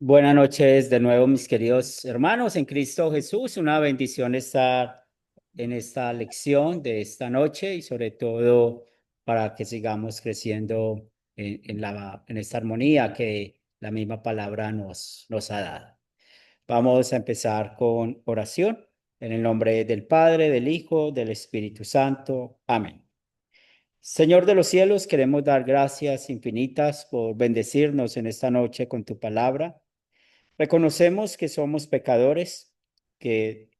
Buenas noches de nuevo, mis queridos hermanos en Cristo Jesús. Una bendición estar en esta lección de esta noche y sobre todo para que sigamos creciendo en esta armonía que la misma palabra nos ha dado. Vamos a empezar con oración en el nombre del Padre, del Hijo, del Espíritu Santo. Amén. Señor de los cielos, queremos dar gracias infinitas por bendecirnos en esta noche con tu palabra. Reconocemos que somos pecadores, que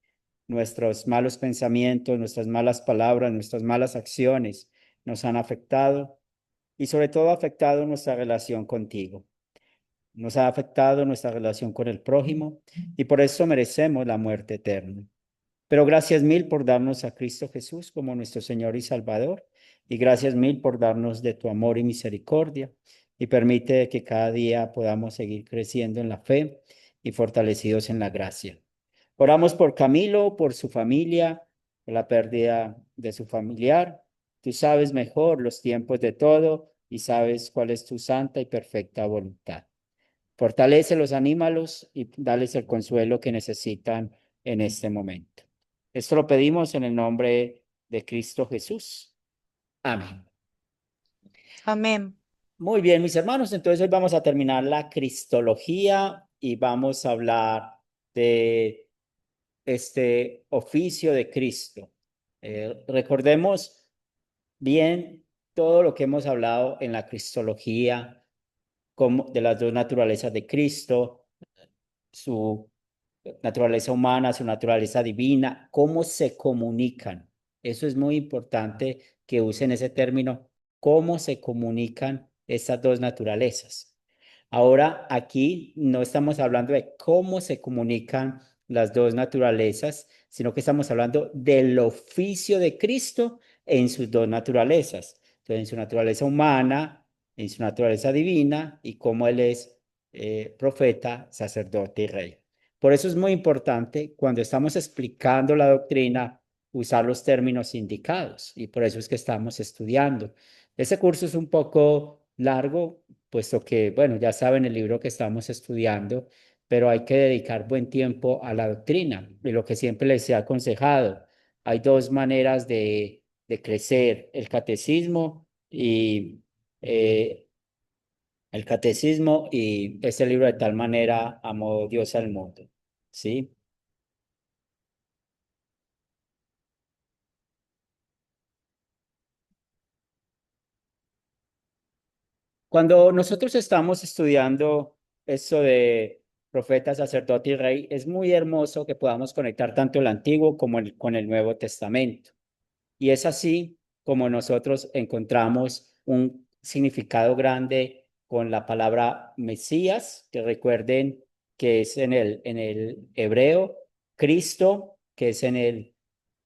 nuestros malos pensamientos, nuestras malas palabras, nuestras malas acciones nos han afectado y sobre todo ha afectado nuestra relación contigo. Nos ha afectado nuestra relación con el prójimo y por eso merecemos la muerte eterna. Pero gracias mil por darnos a Cristo Jesús como nuestro Señor y Salvador. Y gracias mil por darnos de tu amor y misericordia. Y permite que cada día podamos seguir creciendo en la fe y fortalecidos en la gracia. Oramos por Camilo, por su familia, por la pérdida de su familiar. Tú sabes mejor los tiempos de todo y sabes cuál es tu santa y perfecta voluntad. Fortalécelos, anímalos y dales el consuelo que necesitan en este momento. Esto lo pedimos en el nombre de Cristo Jesús. Amén. Amén. Muy bien, mis hermanos, entonces hoy vamos a terminar la Cristología y vamos a hablar de este oficio de Cristo. Recordemos bien todo lo que hemos hablado en la Cristología, como de las dos naturalezas de Cristo, su naturaleza humana, su naturaleza divina, cómo se comunican. Eso es muy importante que usen ese término, cómo se comunican estas dos naturalezas. Ahora, aquí no estamos hablando de cómo se comunican las dos naturalezas, sino que estamos hablando del oficio de Cristo en sus dos naturalezas. Entonces, en su naturaleza humana, en su naturaleza divina y cómo Él es profeta, sacerdote y rey. Por eso es muy importante cuando estamos explicando la doctrina usar los términos indicados y por eso es que estamos estudiando. Ese curso es un poco largo, puesto que, bueno, ya saben el libro que estamos estudiando, pero hay que dedicar buen tiempo a la doctrina y lo que siempre les he aconsejado. Hay dos maneras de crecer, eh, el catecismo y este libro de tal manera amó Dios al mundo, ¿sí? Cuando nosotros estamos estudiando esto de profeta, sacerdote y rey, es muy hermoso que podamos conectar tanto el Antiguo como con el Nuevo Testamento. Y es así como nosotros encontramos un significado grande con la palabra Mesías, que recuerden que es en el hebreo, Cristo, que es en el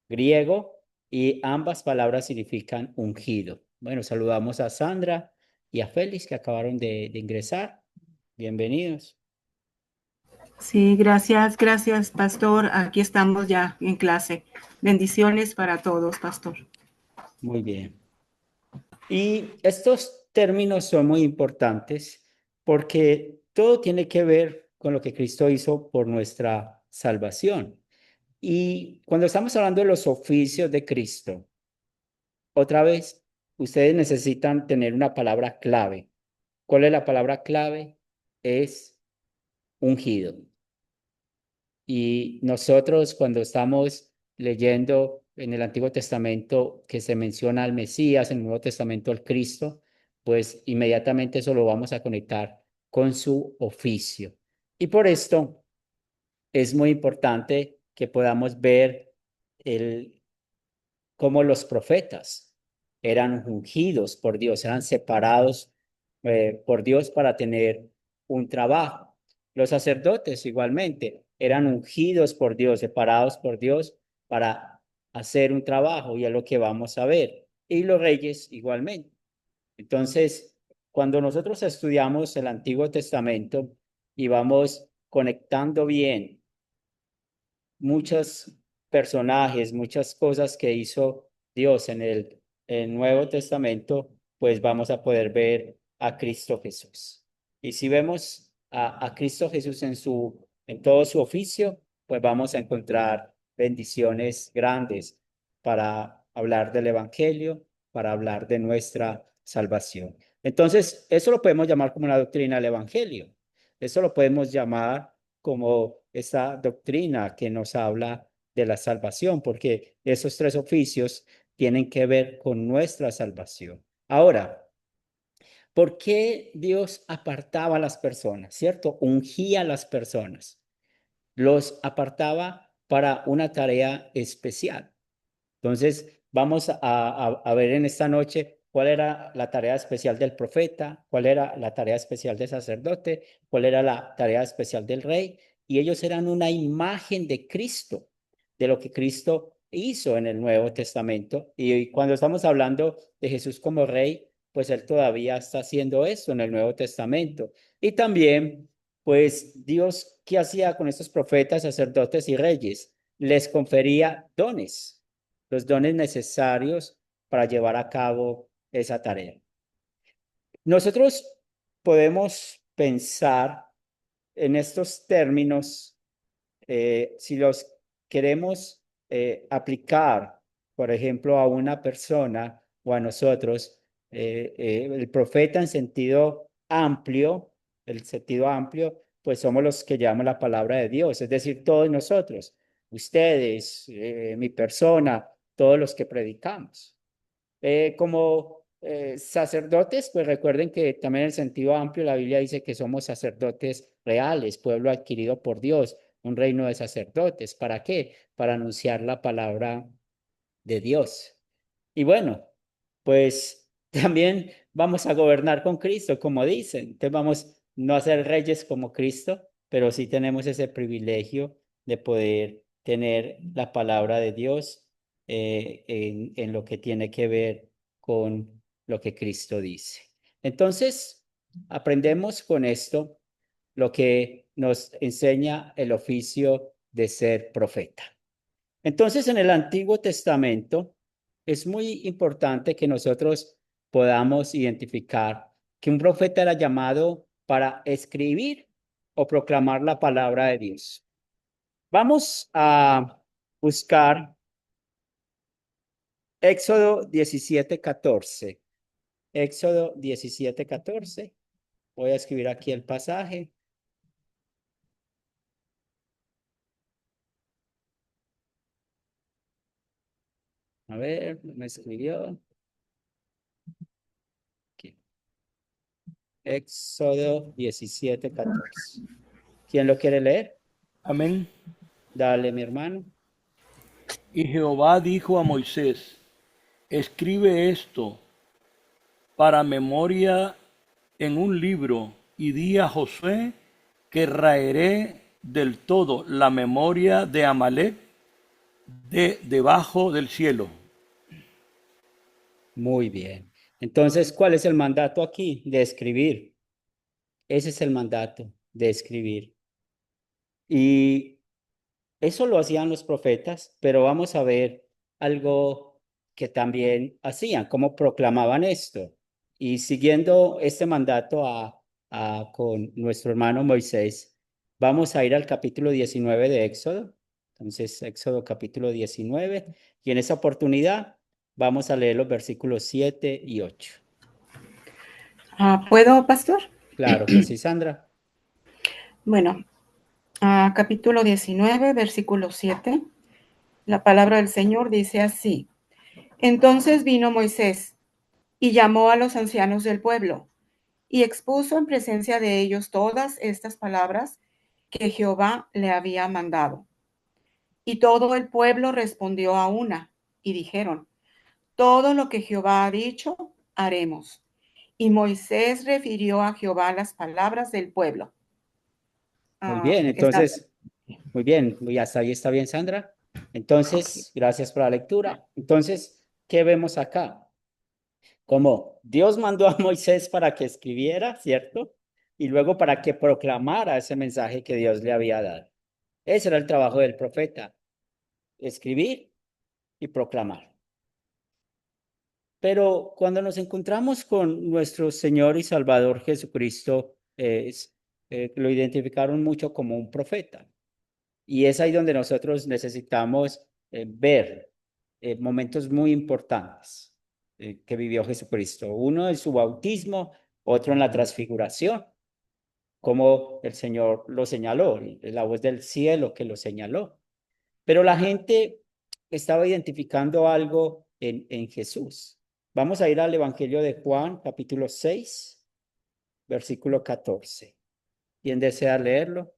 griego, y ambas palabras significan ungido. Bueno, saludamos a Sandra y a Félix que acabaron de ingresar. Bienvenidos. Sí, gracias, pastor. Aquí estamos ya en clase. Bendiciones para todos, pastor. Muy bien. Y estos términos son muy importantes porque todo tiene que ver con lo que Cristo hizo por nuestra salvación. Y cuando estamos hablando de los oficios de Cristo, otra vez, ustedes necesitan tener una palabra clave. ¿Cuál es la palabra clave? Es ungido. Y nosotros cuando estamos leyendo en el Antiguo Testamento que se menciona al Mesías, en el Nuevo Testamento al Cristo, pues inmediatamente eso lo vamos a conectar con su oficio. Y por esto es muy importante que podamos ver el, cómo los profetas eran ungidos por Dios, eran separados por Dios para tener un trabajo. Los sacerdotes igualmente eran ungidos por Dios, separados por Dios para hacer un trabajo y es lo que vamos a ver. Y los reyes igualmente. Entonces, cuando nosotros estudiamos el Antiguo Testamento y vamos conectando bien muchos personajes, muchas cosas que hizo Dios en el Nuevo Testamento, pues vamos a poder ver a Cristo Jesús. Y si vemos a Cristo Jesús en todo su oficio, pues vamos a encontrar bendiciones grandes para hablar del Evangelio, para hablar de nuestra salvación. Entonces, eso lo podemos llamar como la doctrina del Evangelio. Eso lo podemos llamar como esta doctrina que nos habla de la salvación, porque esos tres oficios tienen que ver con nuestra salvación. Ahora, ¿por qué Dios apartaba a las personas? ¿Cierto? Ungía a las personas. Los apartaba para una tarea especial. Entonces, vamos a ver en esta noche cuál era la tarea especial del profeta, cuál era la tarea especial del sacerdote, cuál era la tarea especial del rey. Y ellos eran una imagen de Cristo, de lo que Cristo hizo en el Nuevo Testamento. Y cuando estamos hablando de Jesús como rey, pues él todavía está haciendo esto en el Nuevo Testamento. Y también, pues Dios, ¿qué hacía con estos profetas, sacerdotes y reyes? Les confería dones, los dones necesarios para llevar a cabo esa tarea. Nosotros podemos pensar en estos términos si los queremos aplicar, por ejemplo, a una persona o a nosotros. El profeta en sentido amplio, pues somos los que llevamos la palabra de Dios, es decir, todos nosotros, ustedes, mi persona, todos los que predicamos. Como sacerdotes, pues recuerden que también en el sentido amplio la Biblia dice que somos sacerdotes reales, pueblo adquirido por Dios, un reino de sacerdotes. ¿Para qué? Para anunciar la palabra de Dios. Y bueno, pues también vamos a gobernar con Cristo, como dicen. Entonces vamos no a ser reyes como Cristo, pero sí tenemos ese privilegio de poder tener la palabra de Dios en lo que tiene que ver con lo que Cristo dice. Entonces, aprendemos con esto lo que nos enseña el oficio de ser profeta. Entonces, en el Antiguo Testamento es muy importante que nosotros podamos identificar que un profeta era llamado para escribir o proclamar la palabra de Dios. Vamos a buscar Éxodo 17:14. Éxodo 17:14. Voy a escribir aquí el pasaje. A ver, me escribió. Aquí. Éxodo 17:14. ¿Quién lo quiere leer? Amén. Dale, mi hermano. Y Jehová dijo a Moisés, escribe esto para memoria en un libro y di a Josué que raeré del todo la memoria de Amalek de debajo del cielo. Muy bien. Entonces, ¿cuál es el mandato aquí? De escribir. Ese es el mandato, de escribir. Y eso lo hacían los profetas, pero vamos a ver algo que también hacían, cómo proclamaban esto. Y siguiendo este mandato con nuestro hermano Moisés, vamos a ir al capítulo 19 de Éxodo. Entonces, Éxodo capítulo 19. Y en esa oportunidad vamos a leer los versículos 7 y 8. ¿Puedo, pastor? Claro que sí, Sandra. Bueno, capítulo 19, versículo 7. La palabra del Señor dice así. Entonces vino Moisés y llamó a los ancianos del pueblo y expuso en presencia de ellos todas estas palabras que Jehová le había mandado. Y todo el pueblo respondió a una y dijeron, todo lo que Jehová ha dicho, haremos. Y Moisés refirió a Jehová las palabras del pueblo. Muy bien, Está entonces, muy bien, y hasta ahí está bien, Sandra. Entonces, gracias por la lectura. Entonces, ¿qué vemos acá? Como Dios mandó a Moisés para que escribiera, ¿cierto? Y luego para que proclamara ese mensaje que Dios le había dado. Ese era el trabajo del profeta, escribir y proclamar. Pero cuando nos encontramos con nuestro Señor y Salvador Jesucristo, lo identificaron mucho como un profeta. Y es ahí donde nosotros necesitamos ver momentos muy importantes que vivió Jesucristo. Uno en su bautismo, otro en la transfiguración, como el Señor lo señaló, la voz del cielo que lo señaló. Pero la gente estaba identificando algo en Jesús. Vamos a ir al Evangelio de Juan, capítulo 6, versículo 14. ¿Quién desea leerlo?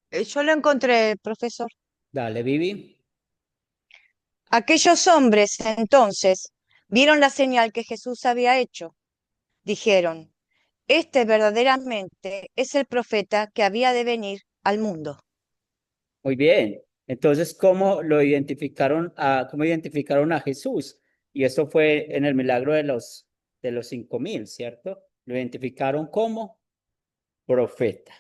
Yo lo encontré, profesor. Dale, Vivi. Aquellos hombres entonces vieron la señal que Jesús había hecho. Dijeron, este verdaderamente es el profeta que había de venir al mundo. Muy bien. Entonces, cómo identificaron a Jesús? Y esto fue en el milagro de los 5,000, ¿cierto? Lo identificaron como profeta.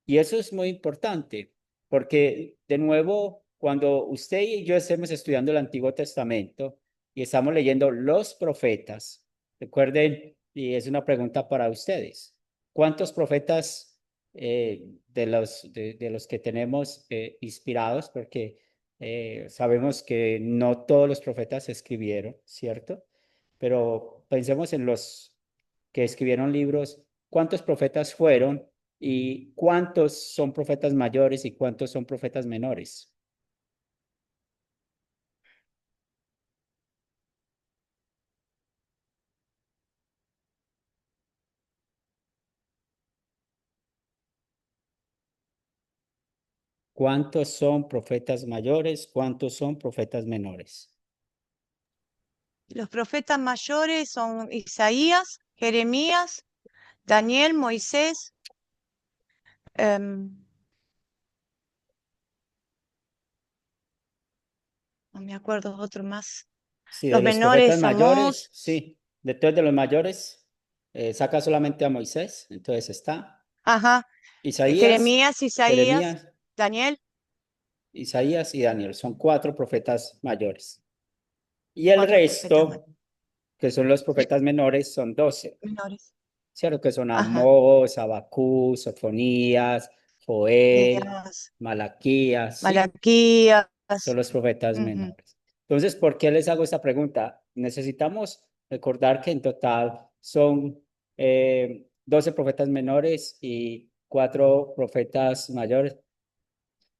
Y eso es muy importante, porque de nuevo, cuando usted y yo estemos estudiando el Antiguo Testamento y estamos leyendo los profetas, recuerden, y es una pregunta para ustedes, ¿cuántos profetas de los que tenemos inspirados? Porque sabemos que no todos los profetas escribieron, ¿cierto? Pero pensemos en los que escribieron libros, ¿cuántos profetas fueron? ¿Y cuántos son profetas mayores y cuántos son profetas menores? ¿Cuántos son profetas mayores? ¿Cuántos son profetas menores? Los profetas mayores son Isaías, Jeremías, Daniel, Moisés, no me acuerdo otro más. Sí, de Los los profetas menores, mayores, Amós, sí. De todos de los mayores, saca solamente a Moisés, entonces está ajá, Isaías, Jeremías, Isaías, Jeremías, Daniel, Isaías y Daniel. Son 4 profetas mayores. Y el 4 profetas resto, que son los profetas menores, son 12. menores. ¿Cierto? Que son Ajá, Amós, Abacús, Sofonías, Joel, Isaías, Malaquías, ¿sí? Malaquías. Son los profetas Ujú. menores. Entonces, ¿por qué les hago esta pregunta? Necesitamos recordar que en total son 12 profetas menores y 4 profetas mayores.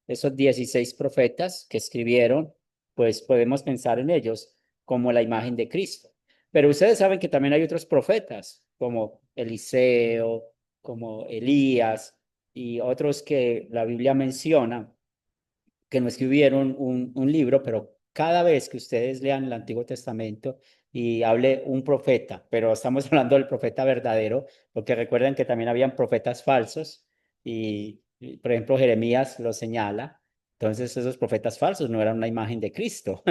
Esos 16 profetas que escribieron, pues podemos pensar en ellos como la imagen de Cristo. Pero ustedes saben que también hay otros profetas, como Eliseo, como Elías y otros que la Biblia menciona, que no escribieron un libro, pero cada vez que ustedes lean el Antiguo Testamento y hable un profeta, pero estamos hablando del profeta verdadero, porque recuerden que también habían profetas falsos y, por ejemplo, Jeremías lo señala. Entonces, esos profetas falsos no eran una imagen de Cristo,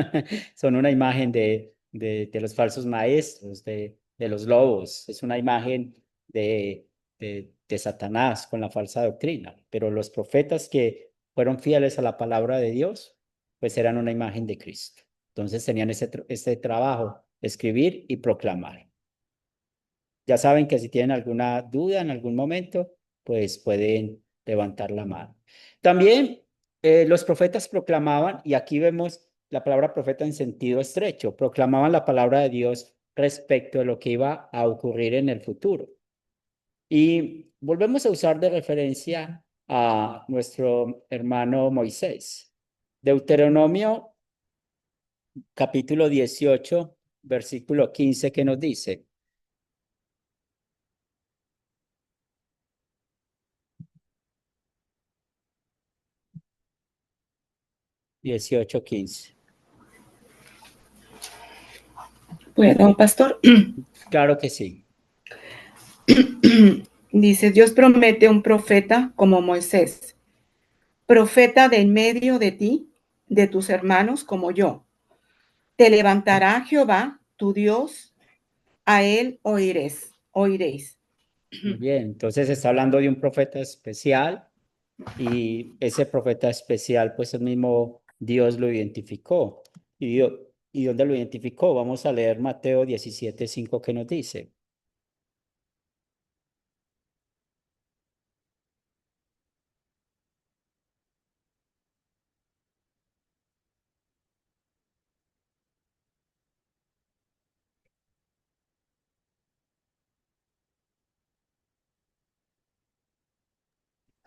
son una imagen de los falsos maestros, de los lobos, es una imagen de Satanás con la falsa doctrina. Pero los profetas que fueron fieles a la palabra de Dios, pues eran una imagen de Cristo. Entonces tenían este trabajo, escribir y proclamar. Ya saben que si tienen alguna duda en algún momento, pues pueden levantar la mano. También los profetas proclamaban, y aquí vemos la palabra profeta en sentido estrecho, proclamaban la palabra de Dios respecto a lo que iba a ocurrir en el futuro. Y volvemos a usar de referencia a nuestro hermano Moisés. Deuteronomio capítulo 18, versículo 15, que nos dice. Dieciocho, 15. ¿Puedo, pastor? Claro que sí. Dice, Dios promete un profeta como Moisés, profeta de en medio de ti, de tus hermanos como yo. Te levantará Jehová, tu Dios, a él oiréis. Muy bien, entonces está hablando de un profeta especial y ese profeta especial, pues el mismo Dios lo identificó. ¿Y dónde lo identificó? Vamos a leer Mateo 17:5 que nos dice.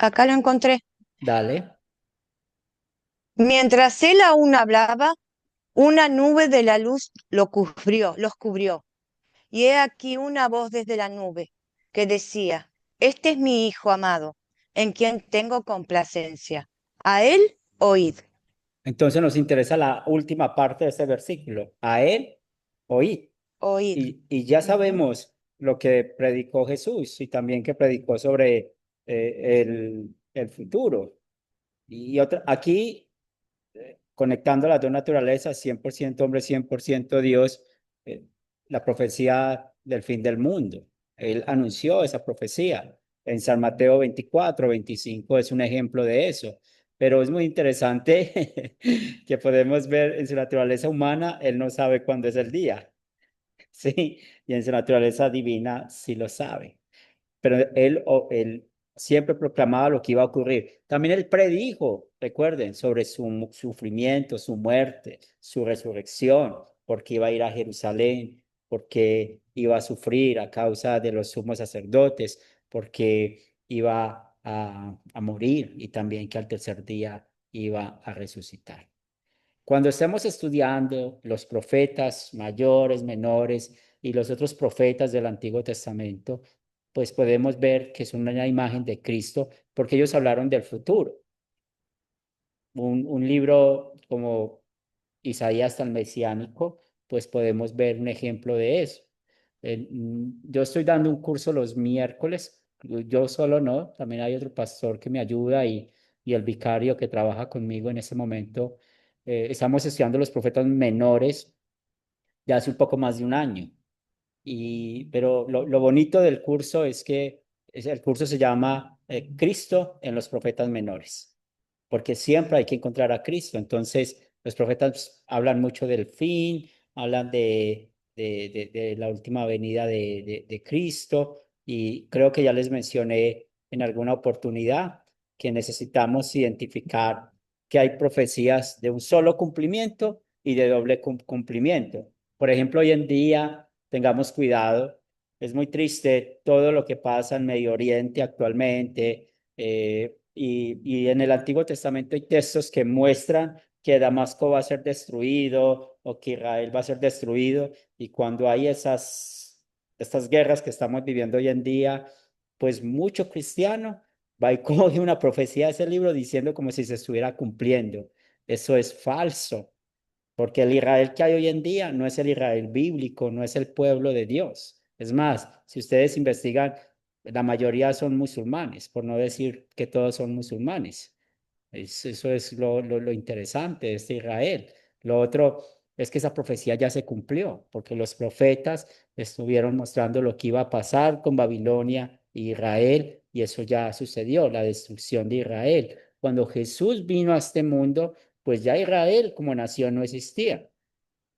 Acá lo encontré. Dale. Mientras él aún hablaba, una nube de la luz los cubrió. Y he aquí una voz desde la nube que decía, este es mi Hijo amado, en quien tengo complacencia. A él oíd. Entonces nos interesa la última parte de este versículo. A él oí. Oíd. Y ya Ujú. sabemos lo que predicó Jesús y también que predicó sobre el futuro. Y otra, aquí, conectando las dos naturalezas, 100% hombre, 100% Dios, eh, la profecía del fin del mundo. Él anunció esa profecía. En San Mateo 24-25 es un ejemplo de eso. Pero es muy interesante que podemos ver en su naturaleza humana, él no sabe cuándo es el día. Sí, y en su naturaleza divina sí lo sabe. Pero él siempre proclamaba lo que iba a ocurrir. También él predijo, recuerden, sobre su sufrimiento, su muerte, su resurrección, porque iba a ir a Jerusalén, porque iba a sufrir a causa de los sumos sacerdotes, porque iba a morir y también que al tercer día iba a resucitar. Cuando estemos estudiando los profetas mayores, menores y los otros profetas del Antiguo Testamento, pues podemos ver que son una imagen de Cristo porque ellos hablaron del futuro. Un libro como Isaías tan mesiánico, pues podemos ver un ejemplo de eso. Yo estoy dando un curso los miércoles, yo solo no, también hay otro pastor que me ayuda y el vicario que trabaja conmigo en ese momento. Estamos estudiando los profetas menores ya hace un poco más de un año. Pero lo bonito del curso es que el curso se llama Cristo en los profetas menores, porque siempre hay que encontrar a Cristo. Entonces, los profetas hablan mucho del fin, hablan de la última venida de Cristo, y creo que ya les mencioné en alguna oportunidad que necesitamos identificar que hay profecías de un solo cumplimiento y de doble cumplimiento. Por ejemplo, hoy en día, tengamos cuidado. Es muy triste todo lo que pasa en Medio Oriente actualmente. Y en el Antiguo Testamento hay textos que muestran que Damasco va a ser destruido o que Israel va a ser destruido. Y cuando hay estas guerras que estamos viviendo hoy en día, pues mucho cristiano va y coge una profecía de ese libro diciendo como si se estuviera cumpliendo. Eso es falso. Porque el Israel que hay hoy en día no es el Israel bíblico, no es el pueblo de Dios. Es más, si ustedes investigan, la mayoría son musulmanes, por no decir que todos son musulmanes. Eso es lo interesante de este Israel. Lo otro es que esa profecía ya se cumplió, porque los profetas estuvieron mostrando lo que iba a pasar con Babilonia e Israel, y eso ya sucedió, la destrucción de Israel. Cuando Jesús vino a este mundo, pues ya Israel como nación no existía.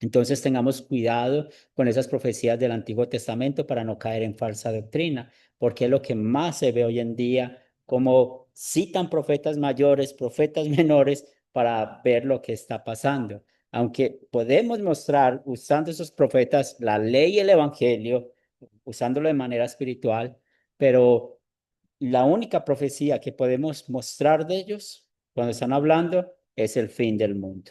Entonces tengamos cuidado con esas profecías del Antiguo Testamento para no caer en falsa doctrina, porque es lo que más se ve hoy en día, como citan profetas mayores, profetas menores, para ver lo que está pasando. Aunque podemos mostrar, usando esos profetas, la ley y el evangelio, usándolo de manera espiritual, pero la única profecía que podemos mostrar de ellos cuando están hablando es el fin del mundo,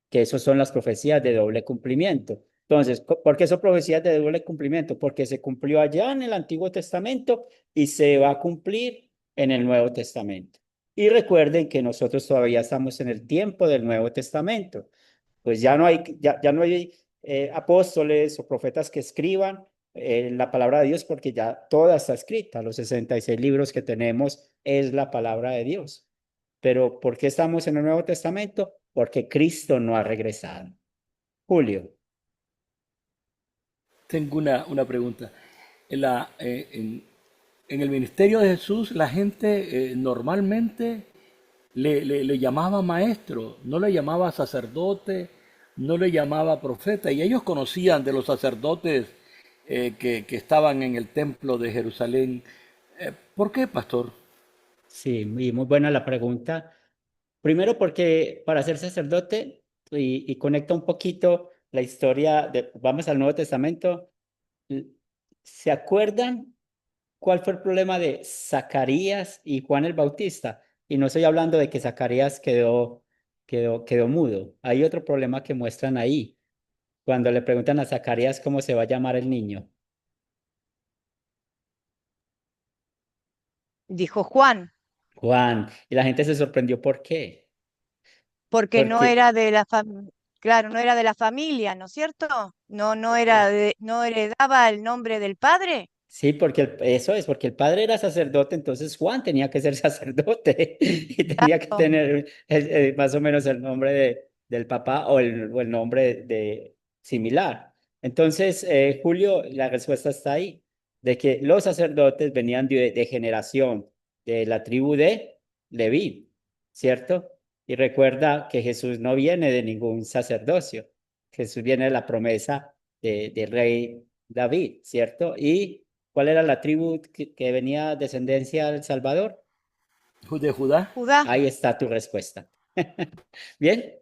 que esas son las profecías de doble cumplimiento. Entonces, ¿por qué son profecías de doble cumplimiento? Porque se cumplió allá en el Antiguo Testamento y se va a cumplir en el Nuevo Testamento. Y recuerden que nosotros todavía estamos en el tiempo del Nuevo Testamento. Pues ya no hay apóstoles o profetas que escriban la palabra de Dios porque ya toda está escrita. Los 66 libros que tenemos es la palabra de Dios. Pero ¿por qué estamos en el Nuevo Testamento? Porque Cristo no ha regresado. Julio. Tengo una pregunta. en el ministerio de Jesús la gente normalmente le llamaba maestro, no le llamaba sacerdote, no le llamaba profeta, y ellos conocían de los sacerdotes que estaban en el templo de Jerusalén. ¿Por qué, pastor? Sí, muy buena la pregunta. Primero porque para ser sacerdote, y conecta un poquito la historia vamos al Nuevo Testamento, l- ¿se acuerdan cuál fue el problema de Zacarías y Juan el Bautista? Y no estoy hablando de que Zacarías quedó mudo. Hay otro problema que muestran ahí, cuando le preguntan a Zacarías cómo se va a llamar el niño. Dijo Juan, Juan, y la gente se sorprendió. ¿Por qué? porque no Porque era de la claro, no era de la familia, ¿no es cierto? No era no heredaba el nombre del padre. sí, porque eso es, porque el padre era sacerdote, entonces Juan tenía que ser sacerdote y tenía que Claro. tener más o menos el nombre del papá o el nombre similar. Entonces, Julio, la respuesta está ahí, de que los sacerdotes venían de generación de la tribu de Leví, ¿cierto? Y recuerda que Jesús no viene de ningún sacerdocio, Jesús viene de la promesa del rey David, ¿cierto? Y ¿cuál era la tribu que venía descendencia del Salvador? ¿De Judá? Judá. Ahí está tu respuesta. Bien,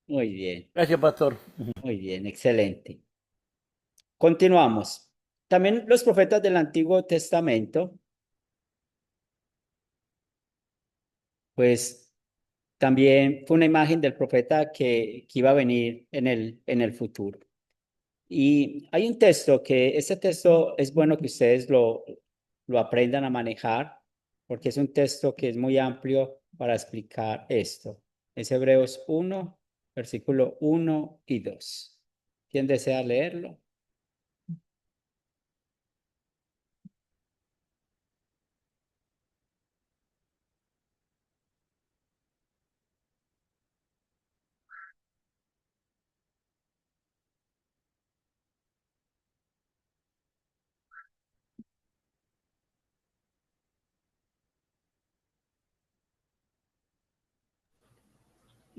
muy bien, Gracias, pastor. muy bien, excelente. Continuamos. También los profetas del Antiguo Testamento, pues también fue una imagen del profeta que iba a venir en el futuro. Y hay un texto ese texto es bueno que ustedes lo aprendan a manejar, porque es un texto que es muy amplio para explicar esto. Es Hebreos 1, versículo 1 y 2. ¿Quién desea leerlo?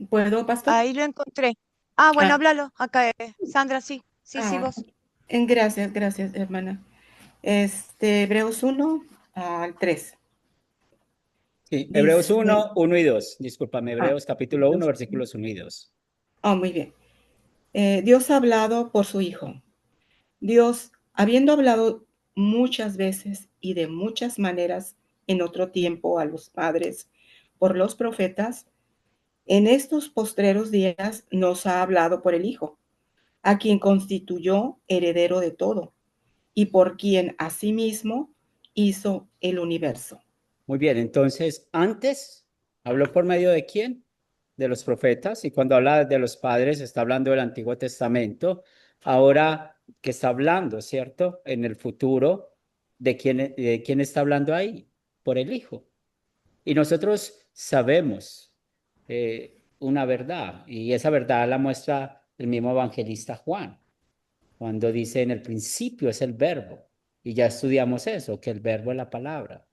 ¿Puedo, pastor? Ahí lo encontré. Ah, bueno, Ah, háblalo. Acá, Sandra, sí. Sí, sí, ah, vos. gracias, gracias, hermana. Hebreos 1 al 3. Sí, Hebreos Dice, 1, 1 y 2. Discúlpame, ah, Hebreos capítulo 1, Hebreos- versículos 1 y 2. muy bien. Dios ha hablado por su Hijo. Dios, habiendo hablado muchas veces y de muchas maneras en otro tiempo a los padres por los profetas, en estos postreros días nos ha hablado por el Hijo, a quien constituyó heredero de todo y por quien asimismo hizo el universo. Muy bien, entonces, antes habló por medio de quién? De los profetas, y cuando habla de los padres, está hablando del Antiguo Testamento. Ahora, ¿qué está hablando, cierto? En el futuro, ¿de quién está hablando ahí? Por el Hijo. Y nosotros sabemos una verdad, y esa verdad la muestra el mismo evangelista Juan cuando dice en el principio es el verbo, y ya estudiamos eso, que el verbo es la palabra,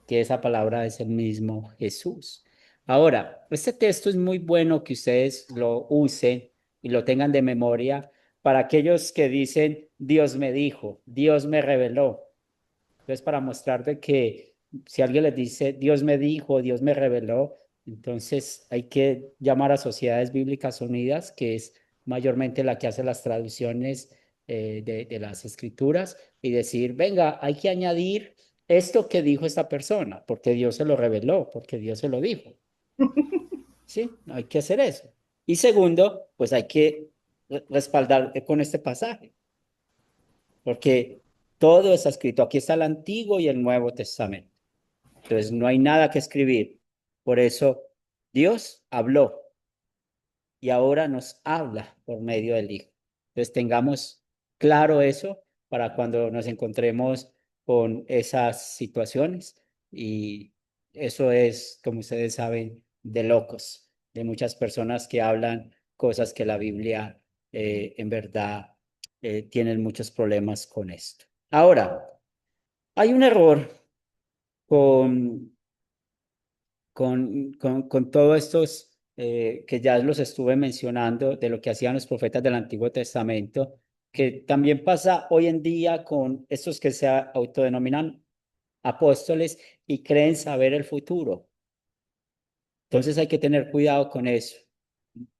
que esa palabra es el mismo Jesús. Ahora, este texto es muy bueno que ustedes lo usen y lo tengan de memoria para aquellos que dicen, Dios me dijo, Dios me reveló. Entonces, para mostrar de que si alguien les dice, Dios me dijo, Dios me reveló, entonces hay que llamar a Sociedades Bíblicas Unidas, que es mayormente la que hace las traducciones de las escrituras, y decir, venga, hay que añadir esto que dijo esta persona, porque Dios se lo reveló, porque Dios se lo dijo. Sí, hay que hacer eso. Y segundo, pues hay que respaldar con este pasaje porque todo está escrito. Aquí está el Antiguo y el Nuevo Testamento. Entonces, no hay nada que escribir. Por eso, Dios habló y ahora nos habla por medio del Hijo. Entonces, tengamos claro eso para cuando nos encontremos con esas situaciones. Y eso es, como ustedes saben, de locos, de muchas personas que hablan cosas que la Biblia en verdad tienen muchos problemas con esto. Ahora, hay un error con, con todos estos que ya los estuve mencionando, de lo que hacían los profetas del Antiguo Testamento, que también pasa hoy en día con estos que se autodenominan apóstoles y creen saber el futuro. Entonces hay que tener cuidado con eso.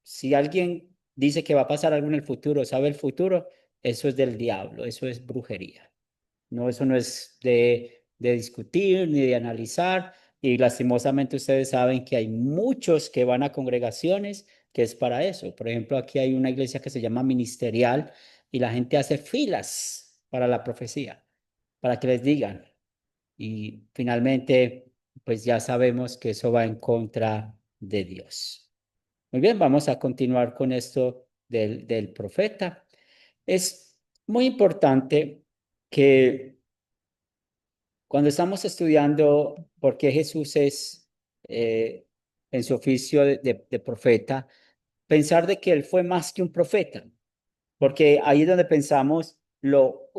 Si alguien dice que va a pasar algo en el futuro, sabe el futuro, eso es del diablo, eso es brujería. No, eso no es de discutir ni de analizar. Y lastimosamente ustedes saben que hay muchos que van a congregaciones que es para eso. Por ejemplo, aquí hay una iglesia que se llama Ministerial y la gente hace filas para la profecía, para que les digan. Y finalmente, pues ya sabemos que eso va en contra de Dios. Muy bien, vamos a continuar con esto del profeta. Es muy importante que cuando estamos estudiando por qué Jesús es en su oficio de profeta, pensar de que él fue más que un profeta, porque ahí es donde pensamos lo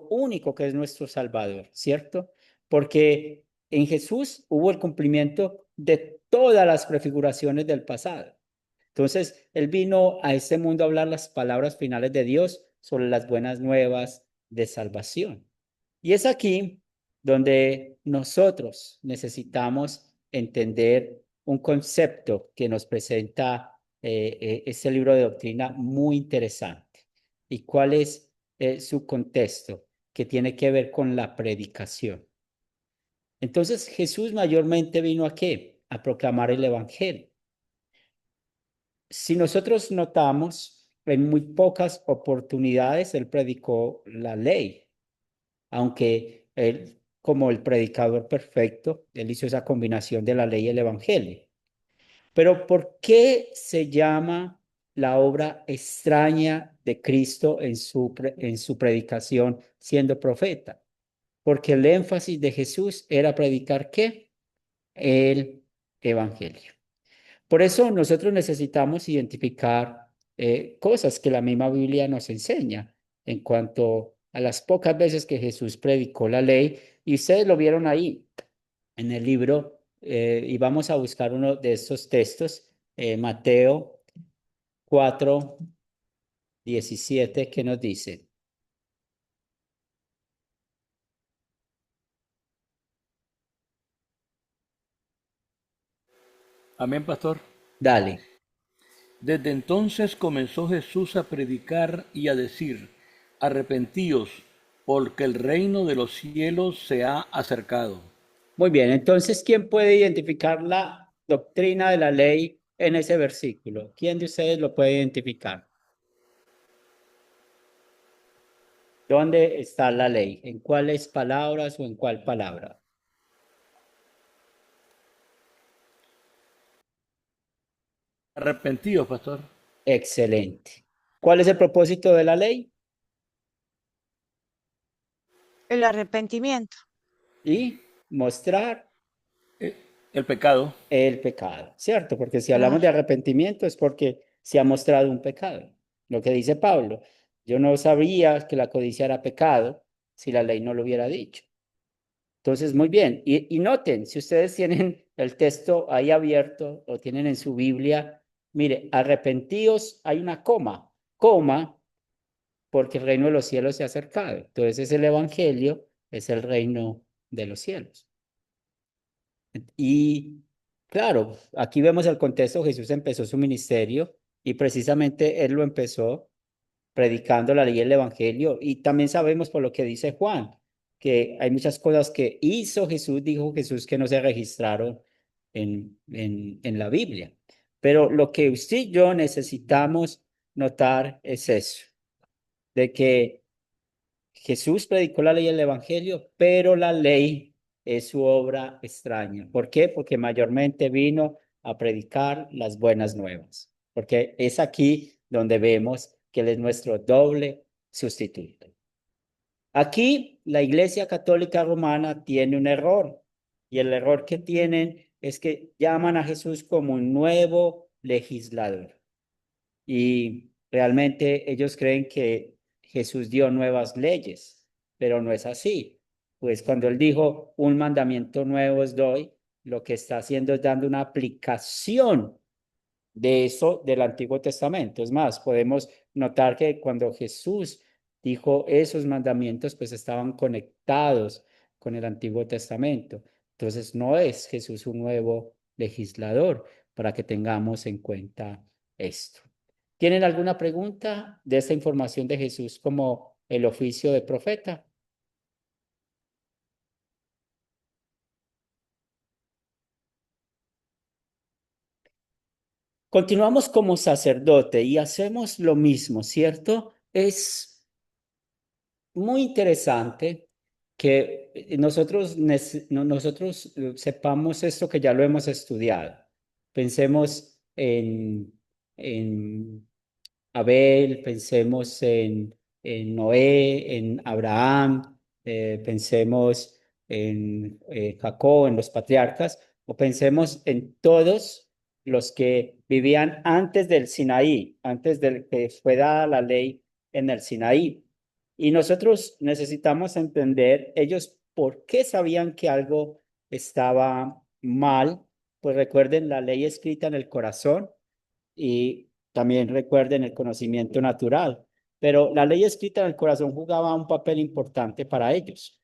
único que es nuestro Salvador, ¿cierto? Porque en Jesús hubo el cumplimiento de todas las prefiguraciones del pasado. Entonces, él vino a este mundo a hablar las palabras finales de Dios sobre las buenas nuevas de salvación. Y es aquí donde nosotros necesitamos entender un concepto que nos presenta este libro de doctrina muy interesante. ¿Y cuál es su contexto? Que tiene que ver con la predicación. Entonces, Jesús mayormente vino ¿a qué? A proclamar el evangelio. Si nosotros notamos, en muy pocas oportunidades él predicó la ley, aunque él, como el predicador perfecto, él hizo esa combinación de la ley y el evangelio. Pero ¿por qué se llama la obra extraña de Cristo en su predicación siendo profeta? Porque el énfasis de Jesús era predicar ¿qué? El evangelio. Por eso nosotros necesitamos identificar cosas que la misma Biblia nos enseña en cuanto a las pocas veces que Jesús predicó la ley. Y ustedes lo vieron ahí en el libro, y vamos a buscar uno de estos textos, Mateo 4:17, que nos dice. Amén, pastor. Dale. Desde entonces comenzó Jesús a predicar y a decir, arrepentíos, porque el reino de los cielos se ha acercado. Muy bien, entonces, ¿quién puede identificar la doctrina de la ley en ese versículo? ¿Quién de ustedes lo puede identificar? ¿Dónde está la ley? ¿En cuáles palabras o en cuál palabra? Arrepentíos, pastor. Excelente. ¿Cuál es el propósito de la ley? El arrepentimiento. Y mostrar El pecado. el pecado, ¿cierto? Porque si hablamos de Claro. arrepentimiento es porque se ha mostrado un pecado. Lo que dice Pablo, yo no sabía que la codicia era pecado si la ley no lo hubiera dicho. Entonces, muy bien. Y noten, si ustedes tienen el texto ahí abierto o tienen en su Biblia, mire, arrepentíos, hay una coma, porque el reino de los cielos se ha acercado. Entonces, es el evangelio, es el reino de los cielos. Y claro, aquí vemos el contexto, Jesús empezó su ministerio y precisamente él lo empezó predicando la ley y el evangelio. Y también sabemos por lo que dice Juan, que hay muchas cosas que hizo Jesús, dijo Jesús, que no se registraron en la Biblia. Pero lo que usted y yo necesitamos notar es eso, de que Jesús predicó la ley y el evangelio, pero la ley es su obra extraña. ¿Por qué? Porque mayormente vino a predicar las buenas nuevas, porque es aquí donde vemos que Él es nuestro doble sustituto. Aquí la Iglesia Católica Romana tiene un error, y el error que tienen es que llaman a Jesús como un nuevo legislador. Y realmente ellos creen que Jesús dio nuevas leyes, pero no es así. Pues cuando él dijo, un mandamiento nuevo os doy, lo que está haciendo es dando una aplicación de eso del Antiguo Testamento. Es más, podemos notar que cuando Jesús dijo esos mandamientos, pues estaban conectados con el Antiguo Testamento. Entonces, no es Jesús un nuevo legislador, para que tengamos en cuenta esto. ¿Tienen alguna pregunta de esta información de Jesús como el oficio de profeta? Continuamos como sacerdote y hacemos lo mismo, ¿cierto? Es muy interesante que nosotros sepamos esto que ya lo hemos estudiado. Pensemos en Abel, pensemos en Noé, en Abraham, pensemos en Jacob, en los patriarcas, o pensemos en todos los que vivían antes del Sinaí, antes de que fue dada la ley en el Sinaí. Y nosotros necesitamos entender ellos por qué sabían que algo estaba mal. Pues recuerden la ley escrita en el corazón y también recuerden el conocimiento natural. Pero la ley escrita en el corazón jugaba un papel importante para ellos.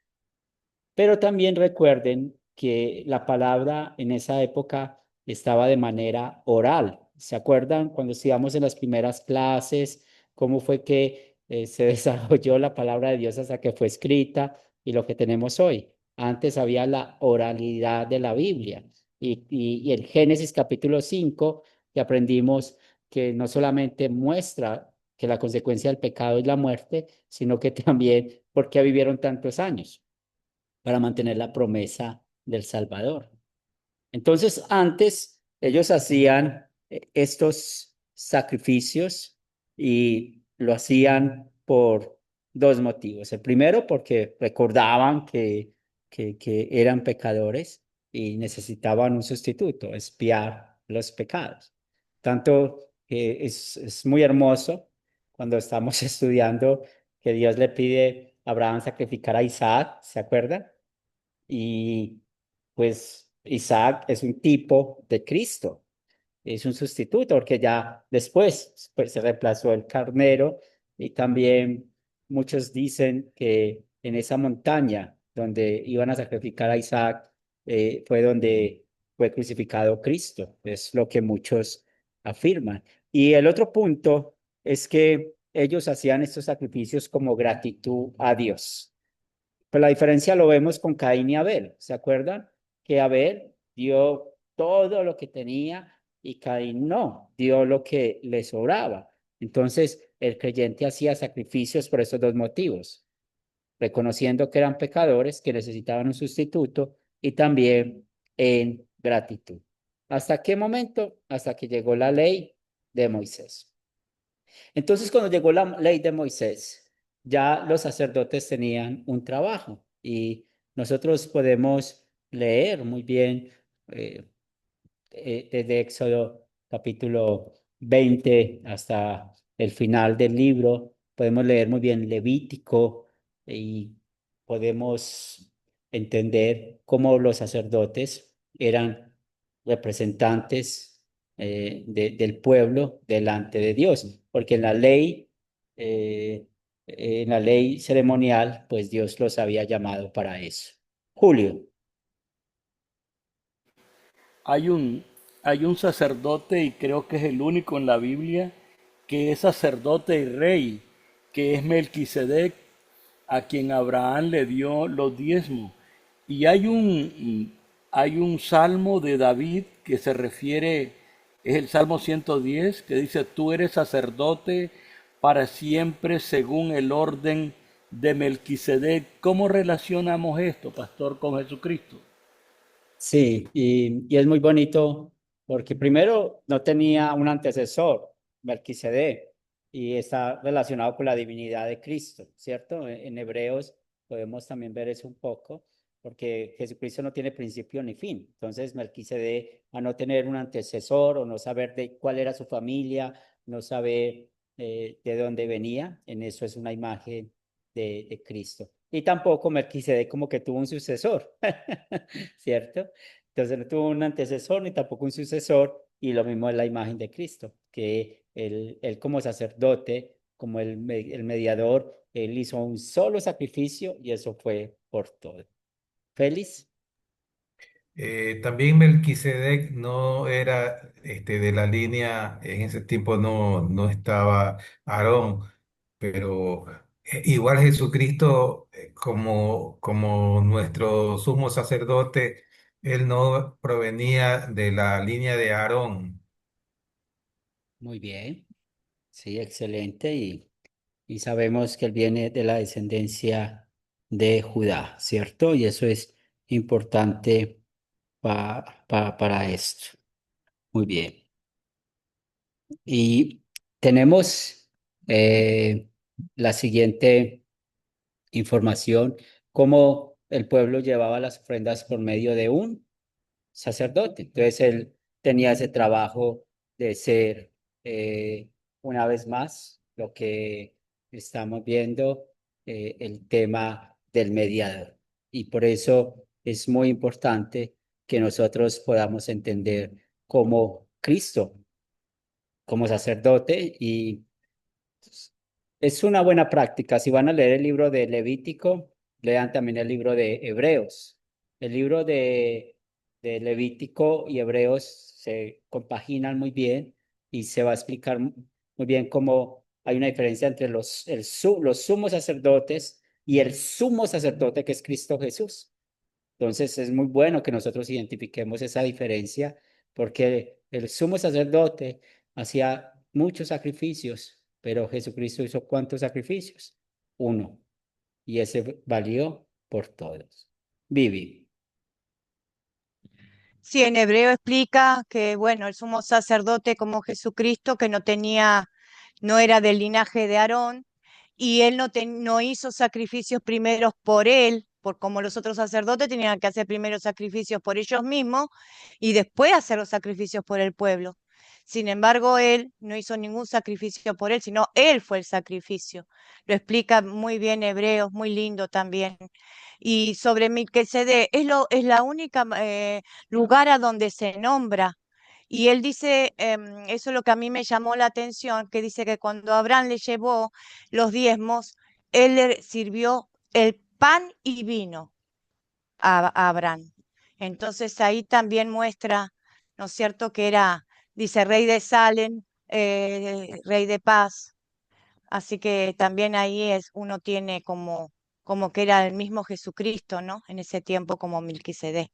Pero también recuerden que la palabra en esa época estaba de manera oral. ¿Se acuerdan cuando estudiamos en las primeras clases cómo fue que se desarrolló la palabra de Dios hasta que fue escrita y lo que tenemos hoy? Antes había la oralidad de la Biblia y el Génesis capítulo 5 que aprendimos que no solamente muestra que la consecuencia del pecado es la muerte, sino que también por qué vivieron tantos años para mantener la promesa del Salvador. Entonces, antes ellos hacían estos sacrificios y lo hacían por dos motivos. El primero, porque recordaban que eran pecadores y necesitaban un sustituto, expiar los pecados. Tanto que es muy hermoso cuando estamos estudiando que Dios le pide a Abraham sacrificar a Isaac, ¿se acuerdan? Y pues Isaac es un tipo de Cristo, es un sustituto, porque ya después pues, se reemplazó el carnero y también muchos dicen que en esa montaña donde iban a sacrificar a Isaac fue donde fue crucificado Cristo, es lo que muchos afirman. Y el otro punto es que ellos hacían estos sacrificios como gratitud a Dios. Pues la diferencia lo vemos con Caín y Abel. ¿Se acuerdan? Que Abel dio todo lo que tenía y Caín no, dio lo que le sobraba. Entonces, el creyente hacía sacrificios por esos dos motivos, reconociendo que eran pecadores, que necesitaban un sustituto y también en gratitud. ¿Hasta qué momento? Hasta que llegó la ley de Moisés. Entonces, cuando llegó la ley de Moisés, ya los sacerdotes tenían un trabajo y nosotros podemos leer muy bien eh, desde Éxodo capítulo 20 hasta el final del libro. Podemos leer muy bien Levítico y podemos entender cómo los sacerdotes eran representantes del pueblo delante de Dios, porque en la ley ceremonial, pues Dios los había llamado para eso. Julio. Hay un, hay un sacerdote, y creo que es el único en la Biblia, que es sacerdote y rey, que es Melquisedec, a quien Abraham le dio los diezmos. Y hay un salmo de David que se refiere, es el Salmo 110, que dice, tú eres sacerdote para siempre según el orden de Melquisedec. ¿Cómo relacionamos esto, pastor, con Jesucristo? Sí, y es muy bonito porque primero no tenía un antecesor, Melquisedec, y está relacionado con la divinidad de Cristo, ¿cierto? En Hebreos podemos también ver eso un poco, porque Jesucristo no tiene principio ni fin. Entonces, Melquisedec, a no tener un antecesor o no saber de cuál era su familia, no saber de dónde venía, en eso es una imagen de Cristo. Y tampoco Melquisedec como que tuvo un sucesor, ¿cierto? Entonces no tuvo un antecesor ni tampoco un sucesor, y lo mismo es la imagen de Cristo, que él como sacerdote, como el mediador, él hizo un solo sacrificio y eso fue por todo. Félix. También Melquisedec no era de la línea, en ese tiempo no estaba Aarón, pero igual Jesucristo, como nuestro sumo sacerdote, él no provenía de la línea de Aarón. Muy bien, sí, excelente. Y sabemos que él viene de la descendencia de Judá, ¿cierto? Y eso es importante para esto. Muy bien. Y tenemos la siguiente información, cómo el pueblo llevaba las ofrendas por medio de un sacerdote. Entonces él tenía ese trabajo de ser, una vez más, lo que estamos viendo, el tema del mediador. Y por eso es muy importante que nosotros podamos entender cómo Cristo, como sacerdote, y es una buena práctica. Si van a leer el libro de Levítico, lean también el libro de Hebreos. El libro de Levítico y Hebreos se compaginan muy bien y se va a explicar muy bien cómo hay una diferencia entre los sumos sacerdotes y el sumo sacerdote que es Cristo Jesús. Entonces es muy bueno que nosotros identifiquemos esa diferencia porque el sumo sacerdote hacía muchos sacrificios, pero Jesucristo hizo ¿cuántos sacrificios? Uno. Y ese valió por todos. Vivi. Sí, en hebreo explica que, bueno, el sumo sacerdote como Jesucristo, que no era del linaje de Aarón, y él no hizo sacrificios primeros por él, por como los otros sacerdotes tenían que hacer primero sacrificios por ellos mismos y después hacer los sacrificios por el pueblo. Sin embargo, él no hizo ningún sacrificio por él, sino él fue el sacrificio. Lo explica muy bien Hebreos, muy lindo también. Y sobre Melquisedec, es la única lugar a donde se nombra. Y él dice, eso es lo que a mí me llamó la atención, que dice que cuando Abraham le llevó los diezmos, él le sirvió el pan y vino a Abraham. Entonces ahí también muestra, ¿no es cierto?, que era, dice, rey de Salem, rey de paz. Así que también ahí uno tiene como que era el mismo Jesucristo, ¿no? En ese tiempo como Melquisedec.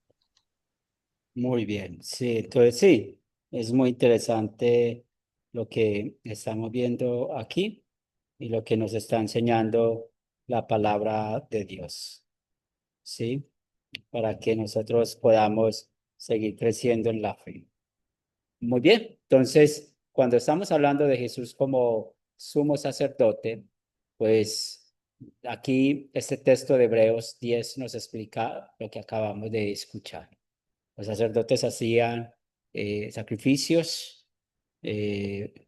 Muy bien. Sí, entonces sí, es muy interesante lo que estamos viendo aquí y lo que nos está enseñando la palabra de Dios. ¿Sí? Para que nosotros podamos seguir creciendo en la fe. Muy bien, entonces, cuando estamos hablando de Jesús como sumo sacerdote, pues aquí este texto de Hebreos 10 nos explica lo que acabamos de escuchar. Los sacerdotes hacían sacrificios, eh,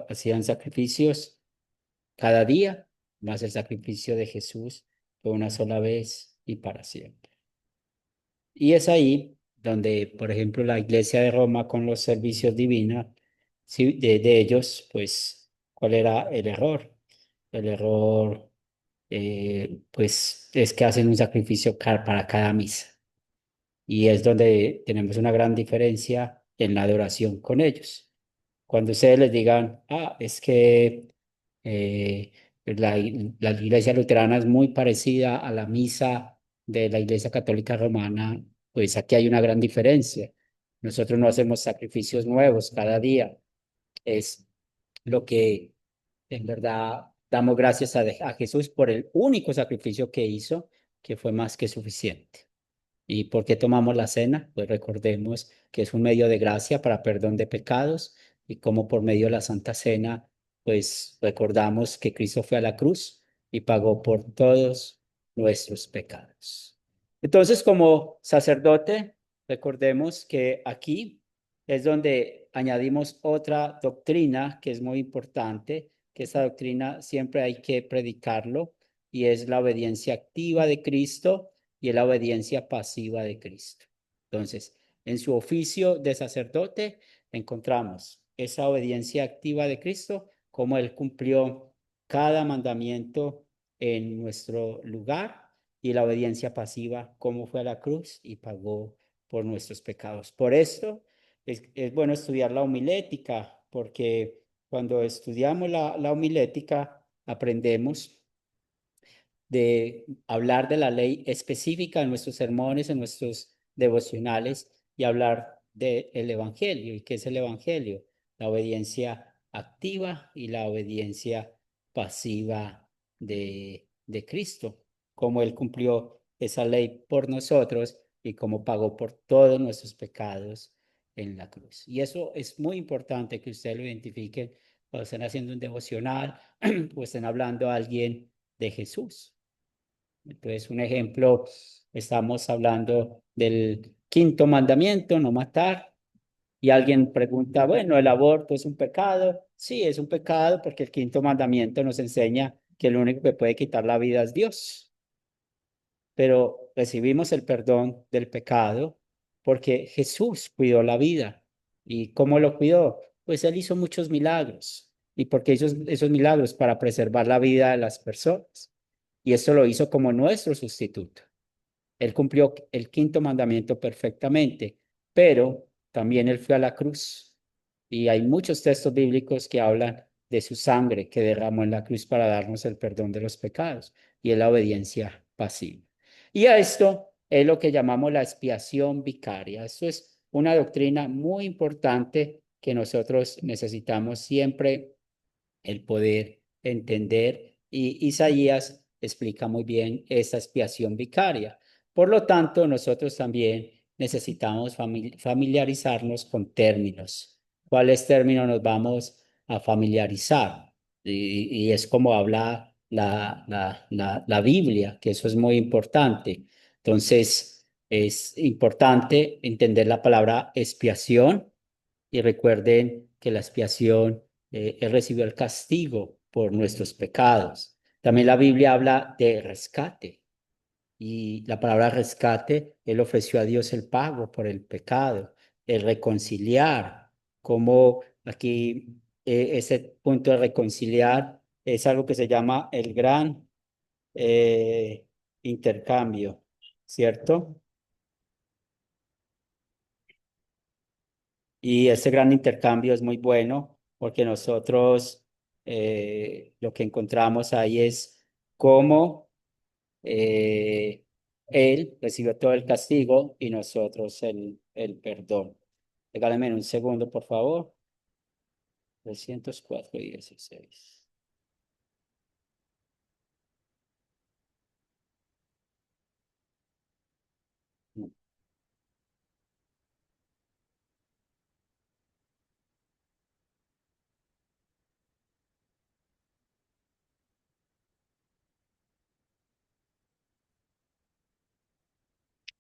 hacían sacrificios cada día, más el sacrificio de Jesús fue una sola vez y para siempre. Y es ahí donde, por ejemplo, la Iglesia de Roma con los servicios divinos, sí, de ellos, pues, ¿cuál era el error? El error, pues, es que hacen un sacrificio para cada misa. Y es donde tenemos una gran diferencia en la adoración con ellos. Cuando ustedes les digan, es que eh, la iglesia luterana es muy parecida a la misa de la iglesia católica romana, pues aquí hay una gran diferencia. Nosotros no hacemos sacrificios nuevos cada día. Es lo que en verdad damos gracias a Jesús por el único sacrificio que hizo, que fue más que suficiente. ¿Y por qué tomamos la cena? Pues recordemos que es un medio de gracia para perdón de pecados y como por medio de la Santa Cena, pues recordamos que Cristo fue a la cruz y pagó por todos nuestros pecados. Entonces, como sacerdote, recordemos que aquí es donde añadimos otra doctrina que es muy importante, que esa doctrina siempre hay que predicarlo, y es la obediencia activa de Cristo y la obediencia pasiva de Cristo. Entonces, en su oficio de sacerdote encontramos esa obediencia activa de Cristo, como Él cumplió cada mandamiento en nuestro lugar, y la obediencia pasiva, como fue a la cruz y pagó por nuestros pecados. Por esto es bueno estudiar la homilética, porque cuando estudiamos la homilética aprendemos de hablar de la ley específica en nuestros sermones, en nuestros devocionales, y hablar del evangelio. ¿Y qué es el evangelio? La obediencia activa y la obediencia pasiva de Cristo, como Él cumplió esa ley por nosotros y como pagó por todos nuestros pecados en la cruz. Y eso es muy importante que ustedes lo identifiquen cuando estén haciendo un devocional o estén hablando a alguien de Jesús. Entonces, un ejemplo, estamos hablando del quinto mandamiento, no matar, y alguien pregunta, bueno, ¿el aborto es un pecado? Sí, es un pecado porque el quinto mandamiento nos enseña que el único que puede quitar la vida es Dios, pero recibimos el perdón del pecado porque Jesús cuidó la vida. ¿Y cómo lo cuidó? Pues Él hizo muchos milagros. ¿Y por qué hizo esos milagros? Para preservar la vida de las personas. Y eso lo hizo como nuestro sustituto. Él cumplió el quinto mandamiento perfectamente, pero también Él fue a la cruz. Y hay muchos textos bíblicos que hablan de su sangre que derramó en la cruz para darnos el perdón de los pecados, y es la obediencia pasiva. Y a esto es lo que llamamos la expiación vicaria. Esto es una doctrina muy importante que nosotros necesitamos siempre el poder entender, y Isaías explica muy bien esta expiación vicaria. Por lo tanto, nosotros también necesitamos familiarizarnos con términos. ¿Cuáles términos nos vamos a familiarizar? Y es como habla la Biblia, que eso es muy importante. Entonces, es importante entender la palabra expiación, y recuerden que la expiación, Él recibió el castigo por nuestros pecados. También la Biblia habla de rescate, y la palabra rescate, Él ofreció a Dios el pago por el pecado, el reconciliar, como aquí ese punto de reconciliar es algo que se llama el gran eh, intercambio, ¿cierto? Y ese gran intercambio es muy bueno porque nosotros lo que encontramos ahí es cómo Él recibió todo el castigo y nosotros el perdón. Regálame un segundo, por favor. 304:16.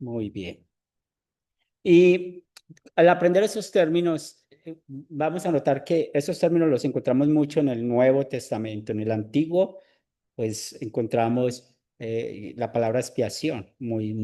Muy bien. Y al aprender esos términos, vamos a notar que esos términos los encontramos mucho en el Nuevo Testamento. En el Antiguo, pues encontramos la palabra expiación, muy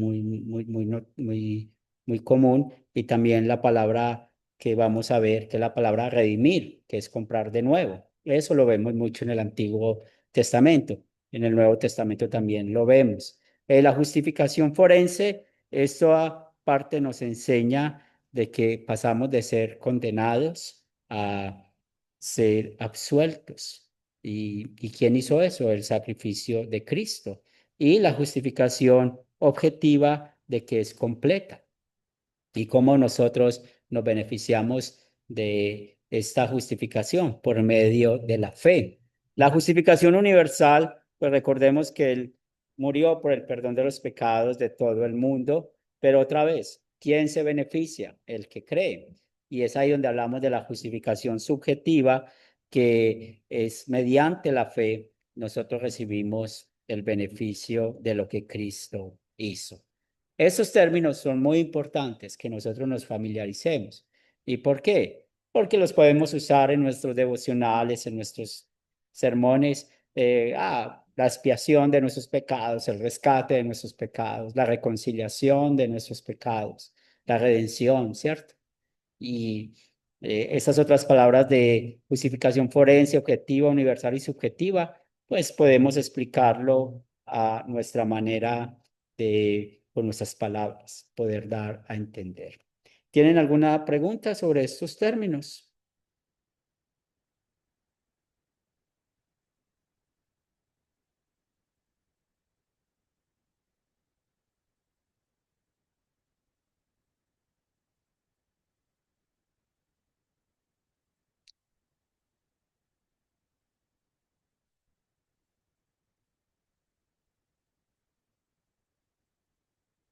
común, y también la palabra que vamos a ver, que es la palabra redimir, que es comprar de nuevo. Eso lo vemos mucho en el Antiguo Testamento. En el Nuevo Testamento también lo vemos. La justificación forense, esto aparte nos enseña de que pasamos de ser condenados a ser absueltos. ¿Y quién hizo eso? El sacrificio de Cristo. Y la justificación objetiva de que es completa. Y cómo nosotros nos beneficiamos de esta justificación por medio de la fe. La justificación universal, pues recordemos que Él murió por el perdón de los pecados de todo el mundo, pero otra vez, ¿quién se beneficia? El que cree. Y es ahí donde hablamos de la justificación subjetiva, que es mediante la fe nosotros recibimos el beneficio de lo que Cristo hizo. Esos términos son muy importantes que nosotros nos familiaricemos. ¿Y por qué? Porque los podemos usar en nuestros devocionales, en nuestros sermones. La expiación de nuestros pecados, el rescate de nuestros pecados, la reconciliación de nuestros pecados, la redención, ¿cierto? Y esas otras palabras de justificación forense, objetiva, universal y subjetiva, pues podemos explicarlo a nuestra manera de, con nuestras palabras, poder dar a entender. ¿Tienen alguna pregunta sobre estos términos?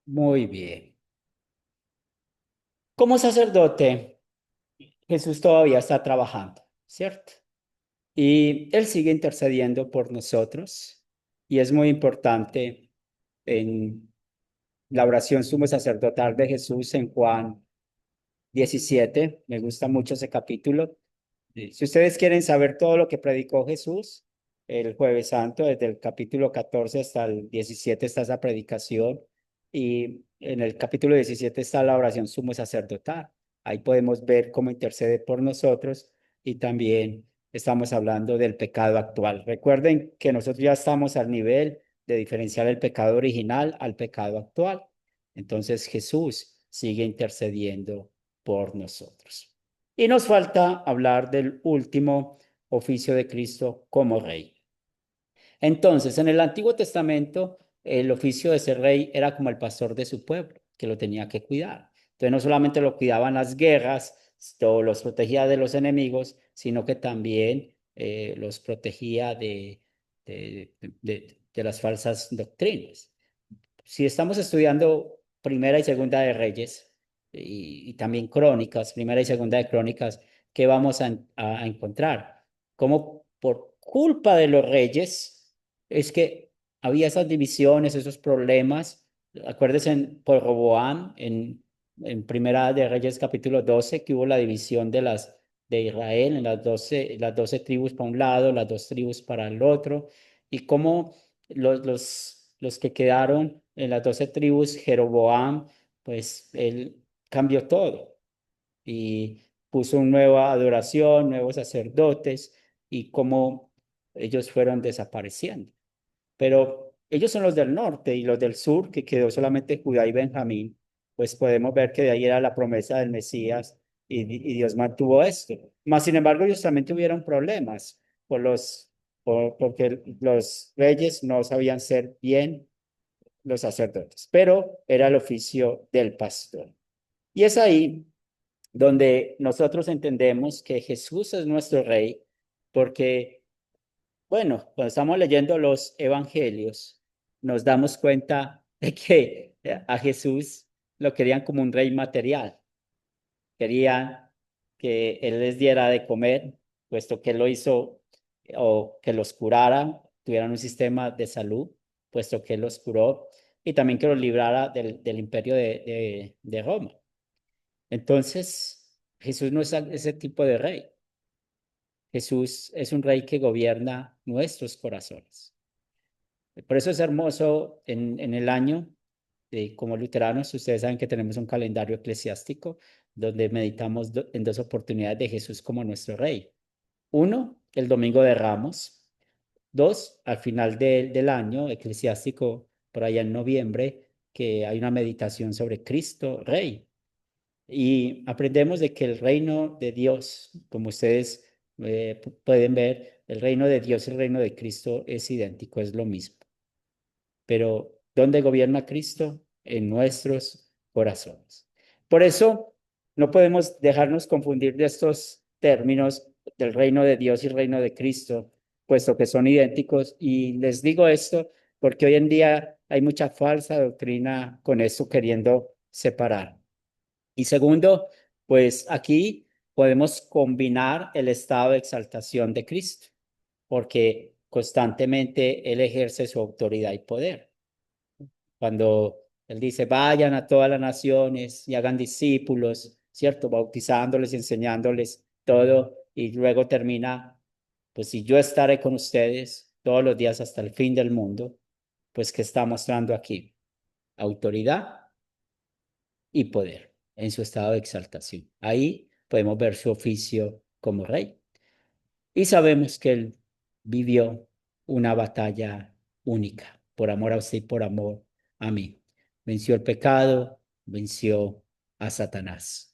Muy bien. Como sacerdote, Jesús todavía está trabajando, ¿cierto? Y Él sigue intercediendo por nosotros. Y es muy importante en la oración sumo sacerdotal de Jesús en Juan 17. Me gusta mucho ese capítulo. Si ustedes quieren saber todo lo que predicó Jesús el Jueves Santo, desde el capítulo 14 hasta el 17 está esa predicación, y en el capítulo 17 está la oración sumo sacerdotal. Ahí podemos ver cómo intercede por nosotros, y también estamos hablando del pecado actual. Recuerden que nosotros ya estamos al nivel de diferenciar el pecado original al pecado actual. Entonces Jesús sigue intercediendo por nosotros. Y nos falta hablar del último oficio de Cristo como rey. Entonces, en el Antiguo Testamento, el oficio de ser rey era como el pastor de su pueblo, que lo tenía que cuidar. Entonces, no solamente lo cuidaban las guerras, o los protegía de los enemigos, sino que también los protegía de las falsas doctrinas. Si estamos estudiando Primera y Segunda de Reyes y también Crónicas, Primera y Segunda de Crónicas, ¿qué vamos a encontrar? Como por culpa de los reyes es que había esas divisiones, esos problemas. Acuérdense por Roboam en Primera de Reyes capítulo 12 que hubo la división de Israel en las 12 tribus para un lado, las dos tribus para el otro, y cómo los que quedaron en las 12 tribus, Jeroboam, pues él cambió todo y puso una nueva adoración, nuevos sacerdotes, y cómo ellos fueron desapareciendo. Pero ellos son los del norte, y los del sur, que quedó solamente Judá y Benjamín, pues podemos ver que de ahí era la promesa del Mesías, y Dios mantuvo esto. Mas, sin embargo, ellos también tuvieron problemas porque los reyes no sabían ser bien los sacerdotes, pero era el oficio del pastor. Y es ahí donde nosotros entendemos que Jesús es nuestro rey, porque, bueno, cuando estamos leyendo los evangelios, nos damos cuenta de que a Jesús lo querían como un rey material. Querían que Él les diera de comer, puesto que Él lo hizo, o que los curara, tuvieran un sistema de salud, puesto que Él los curó, y también que los librara del imperio de Roma. Entonces, Jesús no es ese tipo de rey. Jesús es un rey que gobierna nuestros corazones. Por eso es hermoso en el año, como luteranos, ustedes saben que tenemos un calendario eclesiástico donde meditamos en dos oportunidades de Jesús como nuestro rey. Uno, el Domingo de Ramos. Dos, al final del año eclesiástico, por allá en noviembre, que hay una meditación sobre Cristo, Rey. Y aprendemos de que el reino de Dios, como ustedes pueden ver, el reino de Dios y el reino de Cristo es idéntico, es lo mismo. Pero ¿dónde gobierna Cristo? En nuestros corazones. Por eso no podemos dejarnos confundir de estos términos del reino de Dios y el reino de Cristo, puesto que son idénticos. Y les digo esto porque hoy en día hay mucha falsa doctrina con esto queriendo separar. Y segundo, pues aquí podemos combinar el estado de exaltación de Cristo, porque constantemente Él ejerce su autoridad y poder. Cuando Él dice, vayan a todas las naciones y hagan discípulos, ¿cierto? Bautizándoles, enseñándoles todo, y luego termina, pues si yo estaré con ustedes todos los días hasta el fin del mundo, pues ¿qué está mostrando aquí? Autoridad y poder en su estado de exaltación. Ahí podemos ver su oficio como rey. Y sabemos que él vivió una batalla única, por amor a usted y por amor a mí. Venció el pecado, venció a Satanás.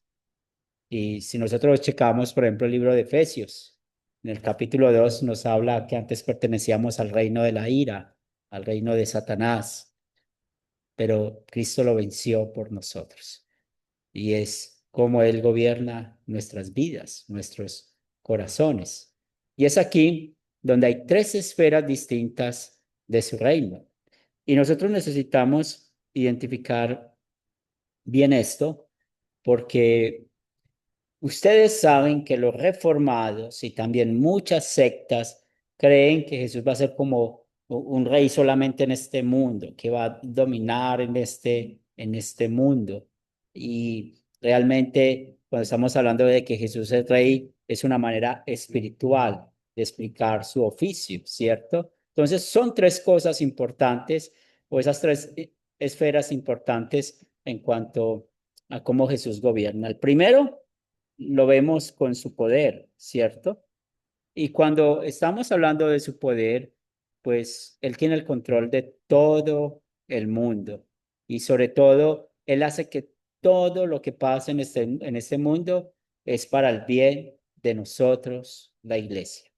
Y si nosotros checamos, por ejemplo, el libro de Efesios, en el capítulo 2 nos habla que antes pertenecíamos al reino de la ira, al reino de Satanás, pero Cristo lo venció por nosotros. Y es como Él gobierna nuestras vidas, nuestros corazones. Y es aquí donde hay tres esferas distintas de su reino. Y nosotros necesitamos identificar bien esto, porque ustedes saben que los reformados y también muchas sectas creen que Jesús va a ser como un rey solamente en este mundo, que va a dominar en este mundo. Y realmente cuando estamos hablando de que Jesús es rey, es una manera espiritual de explicar su oficio, ¿cierto? Entonces son tres cosas importantes, o esas tres esferas importantes en cuanto a cómo Jesús gobierna. El primero lo vemos con su poder, ¿cierto? Y cuando estamos hablando de su poder, pues Él tiene el control de todo el mundo. Y sobre todo, Él hace que todo lo que pasa en este mundo es para el bien de nosotros, la iglesia.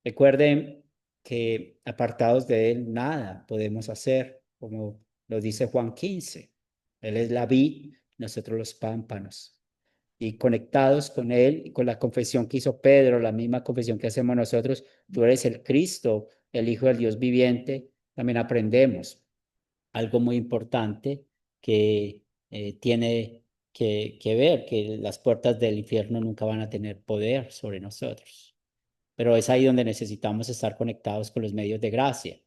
Recuerden que apartados de Él nada podemos hacer, como lo dice Juan 15. Él es la vid, nosotros los pámpanos, y conectados con Él y con la confesión que hizo Pedro, la misma confesión que hacemos nosotros, tú eres el Cristo, el Hijo del Dios viviente, también aprendemos algo muy importante que tiene que ver, que las puertas del infierno nunca van a tener poder sobre nosotros. Pero es ahí donde necesitamos estar conectados con los medios de gracia,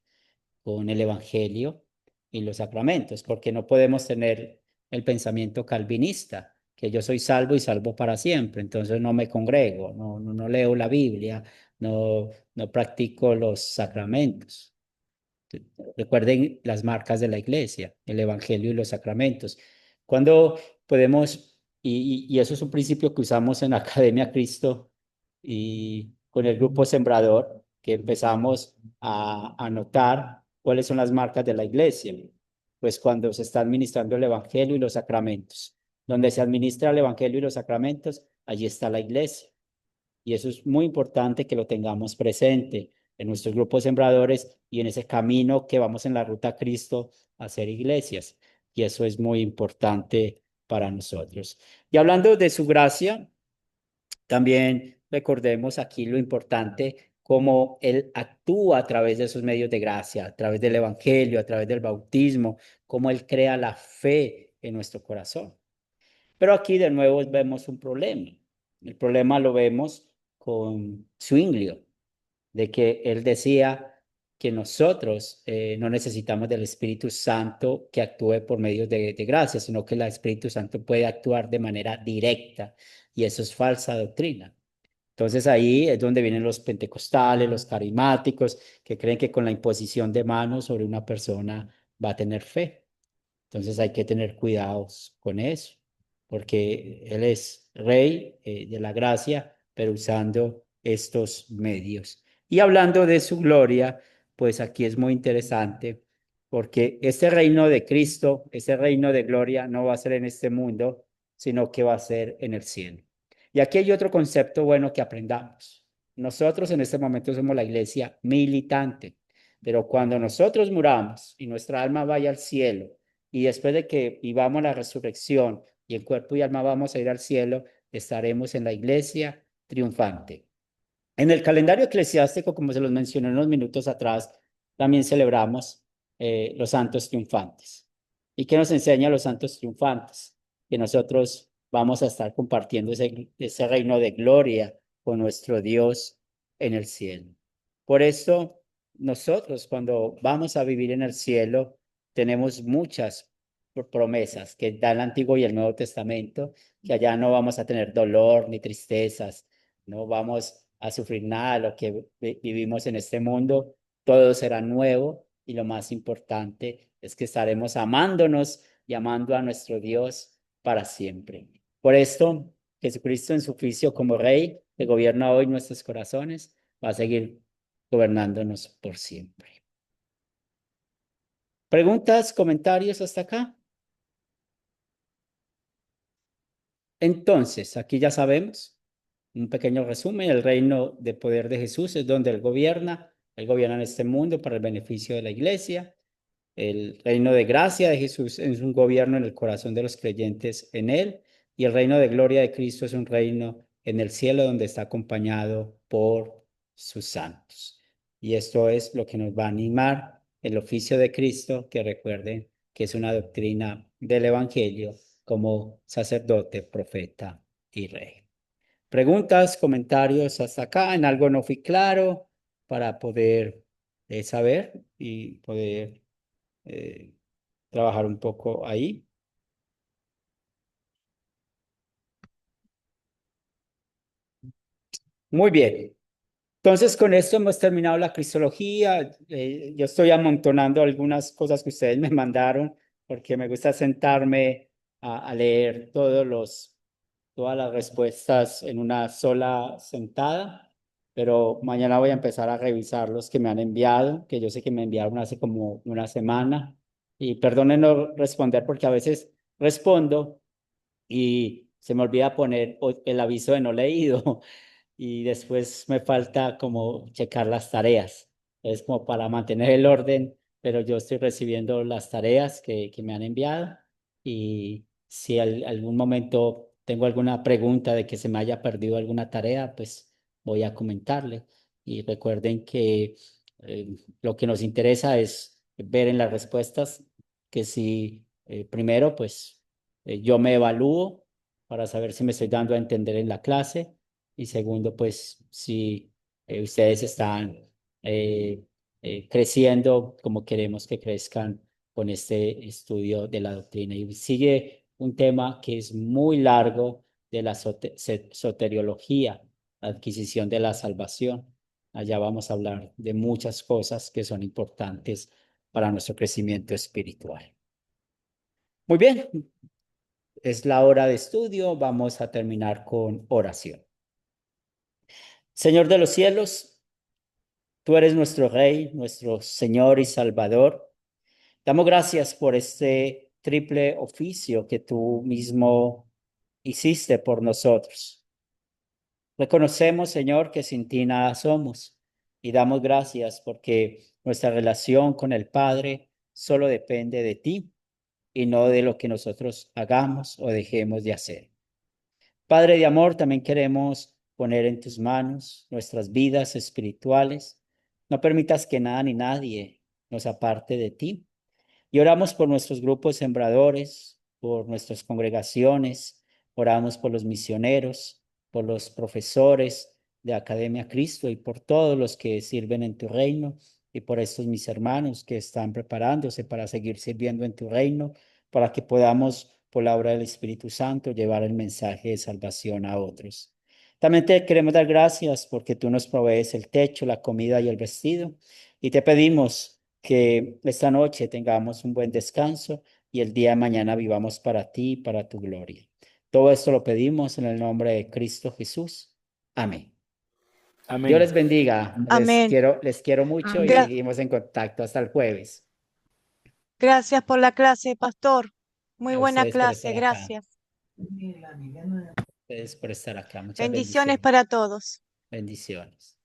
con el Evangelio y los sacramentos, porque no podemos tener el pensamiento calvinista, que yo soy salvo y salvo para siempre, entonces no me congrego, no leo la Biblia, no practico los sacramentos. Recuerden las marcas de la iglesia, el Evangelio y los sacramentos. Cuando podemos, y eso es un principio que usamos en Academia Cristo y con el grupo Sembrador, que empezamos a notar cuáles son las marcas de la iglesia. Pues cuando se está administrando el Evangelio y los sacramentos. Donde se administra el Evangelio y los sacramentos, allí está la iglesia. Y eso es muy importante que lo tengamos presente en nuestros grupos sembradores y en ese camino que vamos en la ruta a Cristo a hacer iglesias. Y eso es muy importante para nosotros. Y hablando de su gracia, también recordemos aquí lo importante, cómo Él actúa a través de esos medios de gracia, a través del Evangelio, a través del bautismo, cómo Él crea la fe en nuestro corazón. Pero aquí de nuevo vemos un problema. El problema lo vemos con Zwinglio, de que él decía que nosotros no necesitamos del Espíritu Santo que actúe por medios de gracia, sino que el Espíritu Santo puede actuar de manera directa, y eso es falsa doctrina. Entonces ahí es donde vienen los pentecostales, los carismáticos, que creen que con la imposición de manos sobre una persona va a tener fe. Entonces hay que tener cuidados con eso, porque Él es rey de la gracia, pero usando estos medios. Y hablando de su gloria, pues aquí es muy interesante, porque este reino de Cristo, este reino de gloria, no va a ser en este mundo, sino que va a ser en el cielo. Y aquí hay otro concepto bueno que aprendamos. Nosotros en este momento somos la iglesia militante, pero cuando nosotros muramos y nuestra alma vaya al cielo, y después de que vivamos la resurrección y en cuerpo y alma vamos a ir al cielo, estaremos en la iglesia triunfante. En el calendario eclesiástico, como se los mencioné unos minutos atrás, también celebramos los santos triunfantes. ¿Y qué nos enseña los santos triunfantes? Que nosotros vamos a estar compartiendo ese reino de gloria con nuestro Dios en el cielo. Por esto, nosotros cuando vamos a vivir en el cielo, tenemos muchas promesas que da el Antiguo y el Nuevo Testamento, que allá no vamos a tener dolor ni tristezas, no vamos a sufrir nada de lo que vivimos en este mundo, todo será nuevo y lo más importante es que estaremos amándonos y amando a nuestro Dios para siempre. Por esto, Jesucristo en su oficio como Rey, que gobierna hoy nuestros corazones, va a seguir gobernándonos por siempre. ¿Preguntas, comentarios hasta acá? Entonces, aquí ya sabemos, un pequeño resumen, el reino de poder de Jesús es donde Él gobierna en este mundo para el beneficio de la iglesia. El reino de gracia de Jesús es un gobierno en el corazón de los creyentes en Él, y el reino de gloria de Cristo es un reino en el cielo donde está acompañado por sus santos. Y esto es lo que nos va a animar el oficio de Cristo, que recuerden que es una doctrina del Evangelio como sacerdote, profeta y rey. Preguntas, comentarios hasta acá. En algo no fui claro para poder saber y poder trabajar un poco ahí. Muy bien. Entonces, con esto hemos terminado la cristología. Yo estoy amontonando algunas cosas que ustedes me mandaron porque me gusta sentarme a leer todas las respuestas en una sola sentada, pero mañana voy a empezar a revisar los que me han enviado, que yo sé que me enviaron hace como una semana. Y perdonen no responder porque a veces respondo y se me olvida poner el aviso de no leído y después me falta como checar las tareas. Es como para mantener el orden, pero yo estoy recibiendo las tareas que me han enviado y si algún momento tengo alguna pregunta de que se me haya perdido alguna tarea, pues voy a comentarle. Y recuerden que lo que nos interesa es ver en las respuestas que si primero, pues yo me evalúo para saber si me estoy dando a entender en la clase y segundo, pues si ustedes están eh, creciendo como queremos que crezcan con este estudio de la doctrina. Y sigue un tema que es muy largo de la soteriología, la adquisición de la salvación. Allá vamos a hablar de muchas cosas que son importantes para nuestro crecimiento espiritual. Muy bien, es la hora de estudio. Vamos a terminar con oración. Señor de los cielos, tú eres nuestro Rey, nuestro Señor y Salvador. Damos gracias por este triple oficio que tú mismo hiciste por nosotros. Reconocemos, Señor, que sin ti nada somos y damos gracias porque nuestra relación con el Padre solo depende de ti y no de lo que nosotros hagamos o dejemos de hacer. Padre de amor, también queremos poner en tus manos nuestras vidas espirituales. No permitas que nada ni nadie nos aparte de ti. Y oramos por nuestros grupos sembradores, por nuestras congregaciones, oramos por los misioneros, por los profesores de Academia Cristo y por todos los que sirven en tu reino y por estos mis hermanos que están preparándose para seguir sirviendo en tu reino, para que podamos, por la obra del Espíritu Santo, llevar el mensaje de salvación a otros. También te queremos dar gracias porque tú nos provees el techo, la comida y el vestido. Y te pedimos que esta noche tengamos un buen descanso y el día de mañana vivamos para ti y para tu gloria. Todo esto lo pedimos en el nombre de Cristo Jesús. Amén. Dios Amén. les bendiga. Amén. Les quiero mucho y Gra- seguimos en contacto hasta el jueves. gracias por la clase, pastor. Muy A buena ustedes por clase, estar acá. gracias. A ustedes por estar acá. Muchas Bendiciones bendiciones. para todos. Bendiciones.